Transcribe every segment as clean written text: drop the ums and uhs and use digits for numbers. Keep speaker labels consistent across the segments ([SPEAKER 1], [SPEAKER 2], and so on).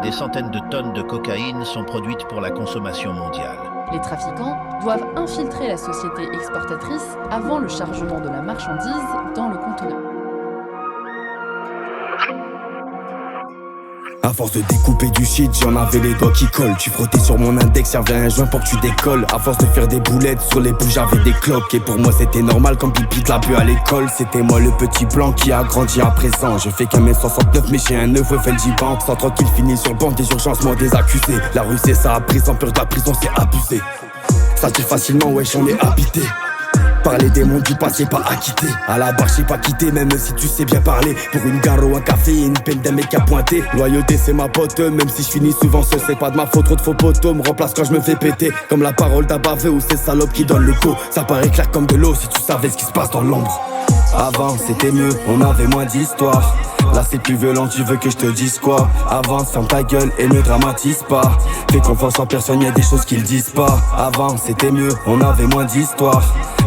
[SPEAKER 1] des centaines de tonnes de cocaïne sont produites pour la consommation mondiale.
[SPEAKER 2] Les trafiquants doivent infiltrer la société exportatrice avant le chargement de la marchandise dans le conteneur.
[SPEAKER 3] À force de découper du shit, j'en avais les doigts qui collent. Tu frottais sur mon index, servais un joint pour que tu décolles. À force de faire des boulettes, sur les bouts j'avais des cloques. Et pour moi c'était normal comme pipi de la bu à l'école. C'était moi le petit blanc qui a grandi à présent. Je fais qu'un mètre 69 mais j'ai un neveu fait le banque. Sans tranquille fini sur le banc des urgences, moi des accusés. La rue c'est ça, prison pure de la prison c'est abusé. Ça tire facilement, wesh on est habité. Par les démons du passé pas acquitté. À la barre j'ai pas quitté même si tu sais bien parler. Pour une gare ou un café et une peine d'un mec à pointer. Loyauté c'est ma pote même si je finis souvent seul. C'est pas de ma faute, trop de faux poteaux me remplace quand je me fais péter. Comme la parole d'Abavé ou ces salopes qui donnent le coup. Ça paraît clair comme de l'eau si tu savais ce qui se passe dans l'ombre. Avant c'était mieux, on avait moins d'histoire. Là c'est plus violent, tu veux que je te dise quoi? Avance, ferme ta gueule et ne dramatise pas. Fais confiance en personne, y'a des choses qu'ils disent pas. Avant c'était mieux, on avait moins d'histoire.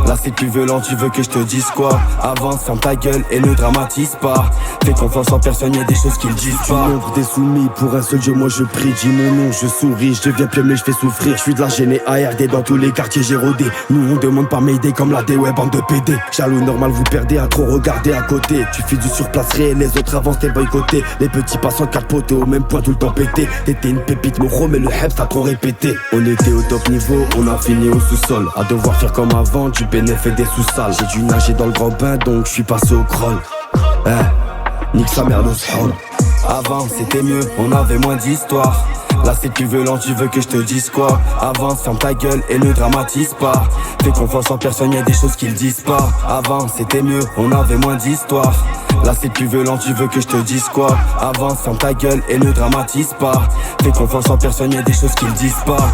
[SPEAKER 3] Là c'est plus violent, tu veux que je te dise quoi? Avance, ferme ta gueule et ne dramatise pas. Fais confiance en personne, y'a des choses qu'ils disent pas. Du nombre des soumis, pour un seul Dieu moi je prie. Dis mon nom, je souris, je deviens pieux mais je fais souffrir. Je suis de la gênée ARD dans tous les quartiers j'ai rodé. Nous on demande pas m'aider comme la D-Web bande de PD. Jaloux normal vous perdez à trop regarder à côté. Tu fais du surplace réel, les autres avancent t'es boycotté. Les petits passants 4 potes au même point tout le temps pété. T'étais une pépite mon mais le hep t'as trop répété. On était au top niveau, on a fini au sous-sol. À devoir faire comme avant, du bénéf et des sous-salles. J'ai dû nager dans le grand bain donc je suis passé au crawl. Nique sa mère le sol. Avant c'était mieux, on avait moins d'histoire. Là c'est plus violent, tu veux que je te dise quoi? Avance, ferme ta gueule et ne dramatise pas. Fais confiance en personne, y'a des choses qu'ils disent pas. Avant c'était mieux, on avait moins d'histoire. Là c'est plus violent, tu veux que je te dise quoi? Avance, ferme ta gueule et ne dramatise pas. Fais confiance en personne, y'a des choses qu'ils disent pas.